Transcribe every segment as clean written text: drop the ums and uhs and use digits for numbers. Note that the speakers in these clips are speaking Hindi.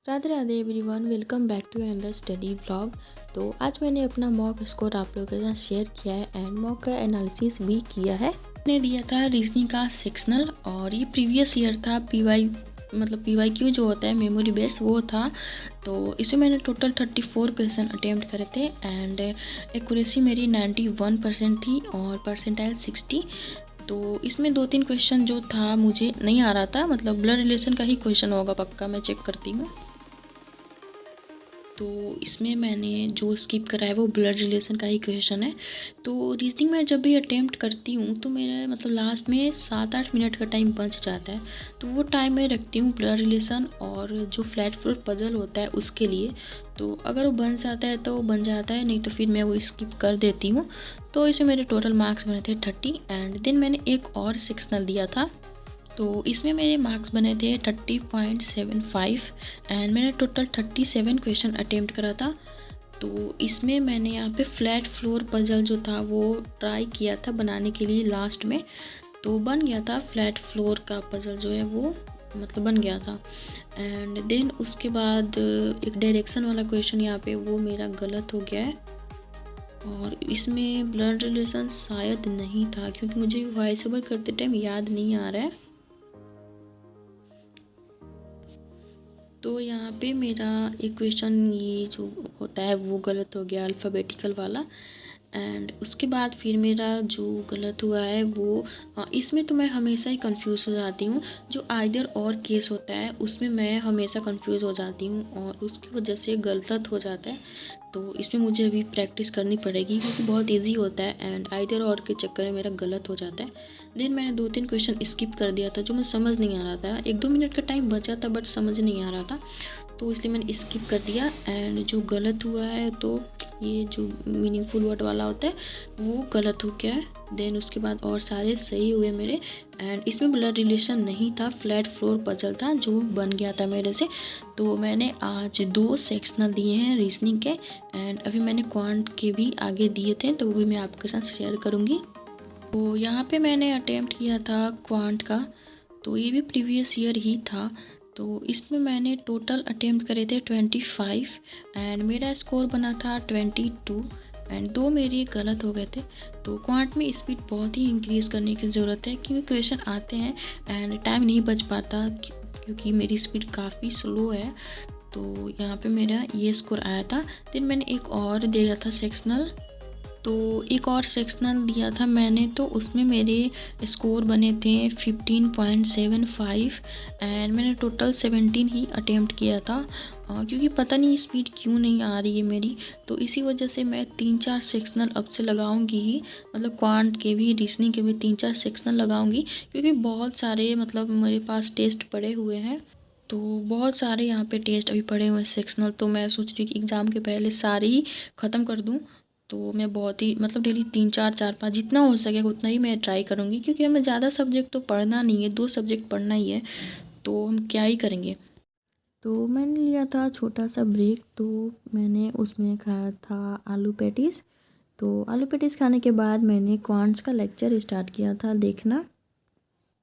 Radhe Radhe everyone, welcome back to another study vlog. तो आज मैंने अपना मॉक स्कोर आप लोगों के साथ शेयर किया है एंड मॉक का एनालिसिस भी किया है। मैंने दिया था रीजनिंग का सेक्शनल और ये प्रीवियस ईयर था। पीवाई क्यू जो होता है मेमोरी बेस वो था। तो इसमें मैंने टोटल 34 क्वेश्चन अटेम्प्ट करे थे एंड एक्यूरेसी मेरी 91% थी और परसेंटाइल 60। तो इसमें 2-3 क्वेश्चन जो था मुझे नहीं आ रहा था, मतलब ब्लड रिलेशन का ही क्वेश्चन होगा पक्का, मैं चेक करती हूँ। तो इसमें मैंने जो स्किप करा है वो ब्लड रिलेशन का ही क्वेश्चन है। तो रीजनिंग में जब भी अटेम्प्ट करती हूँ तो मेरा मतलब लास्ट में 7-8 मिनट का टाइम बच जाता है। तो वो टाइम मैं रखती हूँ ब्लड रिलेशन और जो फ्लैट फ्लोर पजल होता है उसके लिए। तो अगर वो बन जाता है तो बन जाता है, नहीं तो फिर मैं वो स्किप कर देती हूँ। तो इसमें मेरे टोटल मार्क्स बने थे 30 एंड देन मैंने एक और सेक्शनल दिया था। तो इसमें मेरे मार्क्स बने थे 30.75 एंड मैंने टोटल 37 क्वेश्चन अटेम्प्ट करा था। तो इसमें मैंने यहाँ पे फ्लैट फ्लोर पजल जो था वो ट्राई किया था बनाने के लिए लास्ट में। तो बन गया था फ्लैट फ्लोर का पजल जो है वो, मतलब बन गया था। एंड देन उसके बाद एक डायरेक्शन वाला क्वेश्चन यहाँ पे वो मेरा गलत हो गया है और इसमें ब्लड रिलेशन शायद नहीं था क्योंकि मुझे वॉइस ओवर करते टाइम याद नहीं आ रहा है। तो यहाँ पे मेरा एक क्वेश्चन ये जो होता है वो गलत हो गया, अल्फ़ाबेटिकल वाला। एंड उसके बाद फिर मेरा जो गलत हुआ है वो इसमें तो मैं हमेशा ही कंफ्यूज हो जाती हूँ। जो आइदर और केस होता है उसमें मैं हमेशा कंफ्यूज हो जाती हूँ और उसकी वजह से गलत हो जाता है। तो इसमें मुझे अभी प्रैक्टिस करनी पड़ेगी क्योंकि बहुत इजी होता है एंड आइदर और के चक्कर में मेरा गलत हो जाता है। देन मैंने 2-3 क्वेश्चन स्किप कर दिया था जो मुझे समझ नहीं आ रहा था। 1-2 मिनट का टाइम बचा था बट समझ नहीं आ रहा था, तो इसलिए मैंने स्किप कर दिया। एंड जो गलत हुआ है तो ये जो मीनिंगफुल वर्ड वाला होता है वो गलत हो गया है। देन उसके बाद और सारे सही हुए मेरे। एंड इसमें ब्लड रिलेशन नहीं था, फ्लैट फ्लोर पजल था जो बन गया था मेरे से। तो मैंने आज 2 सेक्शनल दिए हैं रीजनिंग के एंड अभी मैंने क्वांट के भी आगे दिए थे तो वो भी मैं आपके साथ शेयर करूँगी। तो यहाँ पे मैंने अटेम्प्ट किया था क्वांट का, तो ये भी प्रीवियस ईयर ही था। तो इसमें मैंने टोटल अटेम्प्ट करे थे 25 एंड मेरा स्कोर बना था 22 एंड 2 मेरे गलत हो गए थे। तो क्वांट में स्पीड बहुत ही इंक्रीज़ करने की ज़रूरत है क्योंकि क्वेश्चन आते हैं एंड टाइम नहीं बच पाता क्योंकि मेरी स्पीड काफ़ी स्लो है। तो यहाँ पे मेरा ये स्कोर आया था। देन मैंने एक और दिया था सेक्शनल, तो एक और सेक्शनल दिया था मैंने, तो उसमें मेरे स्कोर बने थे 15.75 एंड मैंने टोटल 17 ही अटेम्प्ट किया था। क्योंकि पता नहीं स्पीड क्यों नहीं आ रही है मेरी, तो इसी वजह से मैं 3-4 सेक्शनल अब से लगाऊंगी ही, मतलब क्वांट के भी रीजनिंग के भी 3-4 सेक्शनल लगाऊंगी क्योंकि बहुत सारे मतलब मेरे पास टेस्ट पड़े हुए हैं। तो बहुत सारे यहाँ पे टेस्ट अभी पड़े हुए हैं सेक्शनल, तो मैं सोच रही हूँ कि एग्ज़ाम के पहले सारे ही ख़त्म कर दूँ। तो मैं बहुत ही मतलब डेली 3-4 4-5 जितना हो सके उतना ही मैं ट्राई करूँगी क्योंकि हमें ज़्यादा सब्जेक्ट तो पढ़ना नहीं है, 2 सब्जेक्ट पढ़ना ही है, तो हम क्या ही करेंगे। तो मैंने लिया था छोटा सा ब्रेक, तो मैंने उसमें खाया था आलू पैटीज़। तो आलू पैटीज़ खाने के बाद मैंने क्वांट्स का लेक्चर स्टार्ट किया था देखना।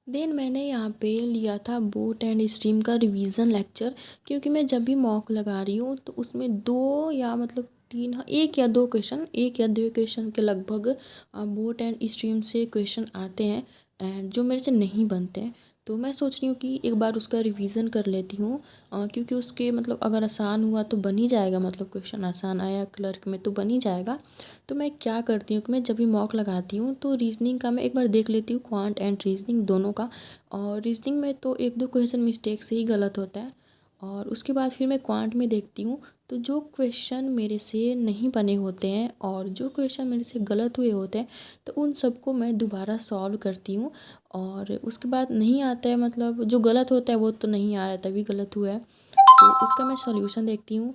देन मैंने यहाँ पे लिया था बोट एंड स्ट्रीम का रिवीजन लेक्चर, क्योंकि मैं जब भी मॉक लगा रही हूँ तो उसमें 2 या मतलब 3, 1 या 2 क्वेश्चन, 1 या 2 क्वेश्चन के लगभग बोट एंड स्ट्रीम से क्वेश्चन आते हैं एंड जो मेरे से नहीं बनते हैं। तो मैं सोच रही हूँ कि एक बार उसका रिवीजन कर लेती हूँ क्योंकि उसके मतलब अगर आसान हुआ तो बन ही जाएगा, मतलब क्वेश्चन आसान आया क्लर्क में तो बन ही जाएगा। तो मैं क्या करती हूँ कि मैं जब भी मॉक लगाती हूँ तो रीजनिंग का मैं एक बार देख लेती हूँ, क्वांट एंड रीजनिंग दोनों का। और रीजनिंग में तो 1-2 क्वेश्चन मिस्टेक से ही गलत होता है और उसके बाद फिर मैं क्वांट में देखती हूँ। तो जो क्वेश्चन मेरे से नहीं बने होते हैं और जो क्वेश्चन मेरे से गलत हुए होते हैं तो उन सबको मैं दोबारा सॉल्व करती हूँ। और उसके बाद नहीं आता है, मतलब जो गलत होता है वो तो नहीं आ रहा है तभी गलत हुआ है, तो उसका मैं सॉल्यूशन देखती हूँ।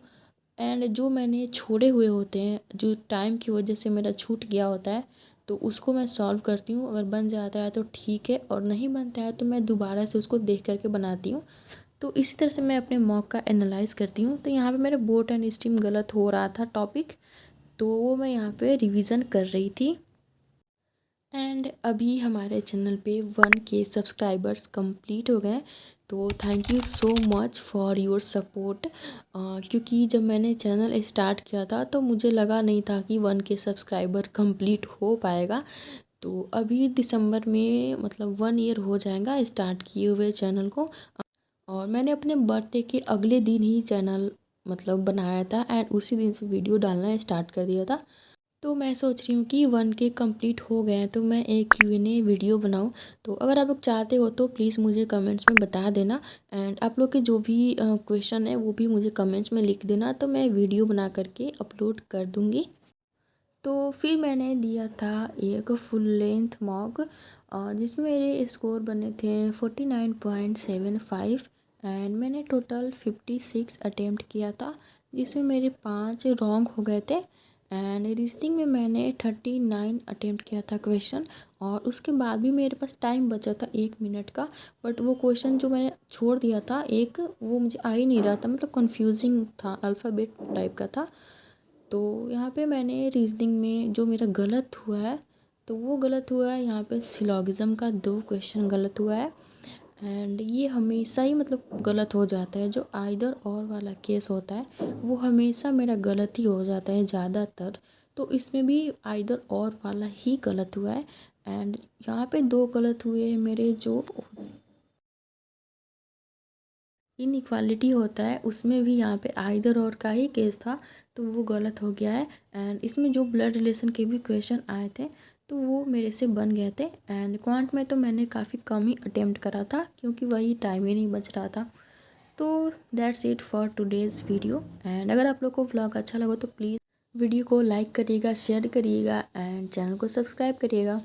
एंड जो मैंने छोड़े हुए होते हैं, जो टाइम की वजह से मेरा छूट गया होता है, तो उसको मैं सॉल्व करती हूँ। अगर बन जाता है तो ठीक है और नहीं बनता है तो मैं दोबारा से उसको देख करके बनाती हूँ। तो इसी तरह से मैं अपने मॉक का एनालाइज करती हूँ। तो यहाँ पे मेरे बोट एंड स्ट्रीम गलत हो रहा था टॉपिक, तो वो मैं यहाँ पे रिवीजन कर रही थी। एंड अभी हमारे चैनल पे 1K सब्सक्राइबर्स कंप्लीट हो गए। तो thank you so much for your support. क्योंकि जब मैंने चैनल स्टार्ट किया था तो मुझे लगा नहीं था कि 1K सब्सक्राइबर कंप्लीट हो पाएगा। तो अभी दिसंबर में मतलब 1 ईयर हो जाएगा स्टार्ट किए हुए चैनल को। और मैंने अपने बर्थडे के अगले दिन ही चैनल मतलब बनाया था एंड उसी दिन से वीडियो डालना स्टार्ट कर दिया था। तो मैं सोच रही हूँ कि 1K कंप्लीट हो गए हैं तो मैं एक Q&A वीडियो बनाऊँ। तो अगर आप लोग चाहते हो तो प्लीज़ मुझे कमेंट्स में बता देना एंड आप लोग के जो भी क्वेश्चन है वो भी मुझे कमेंट्स में लिख देना, तो मैं वीडियो बना करके अपलोड कर दूँगी। तो फिर मैंने दिया था एक फुल लेंथ मॉक जिसमें मेरे स्कोर बने थे 49.75 एंड मैंने टोटल 56 अटेम्प्ट किया था, जिसमें मेरे 5 रॉन्ग हो गए थे। एंड रीजनिंग में मैंने 39 अटेम्प्ट किया था क्वेश्चन, और उसके बाद भी मेरे पास टाइम बचा था 1 मिनट का। बट वो क्वेश्चन जो मैंने छोड़ दिया था एक, वो मुझे आ ही नहीं रहा था, मतलब कन्फ्यूजिंग था, अल्फ़ाबेट टाइप का था। तो यहाँ पे मैंने रीजनिंग में जो मेरा गलत हुआ है, तो वो गलत हुआ है यहाँ पे सिलोगिज्म का 2 क्वेश्चन गलत हुआ है। एंड ये हमेशा ही मतलब गलत हो जाता है, जो आइदर और वाला केस होता है वो हमेशा मेरा गलत ही हो जाता है ज़्यादातर। तो इसमें भी आइदर और वाला ही गलत हुआ है। एंड यहाँ पे 2 गलत हुए हैं मेरे, जो इनइक्वालिटी होता है उसमें भी यहाँ पे आइदर और का ही केस था, तो वो गलत हो गया है। एंड इसमें जो ब्लड रिलेशन के भी क्वेश्चन आए थे तो वो मेरे से बन गए थे। एंड क्वांट में तो मैंने काफ़ी कम ही अटेम्प्ट करा था क्योंकि वही टाइम ही नहीं बच रहा था। तो that's it for today's video. And अगर आप लोग को व्लॉग अच्छा लगा तो प्लीज़ वीडियो को लाइक करिएगा, शेयर करिएगा एंड चैनल को सब्सक्राइब करिएगा।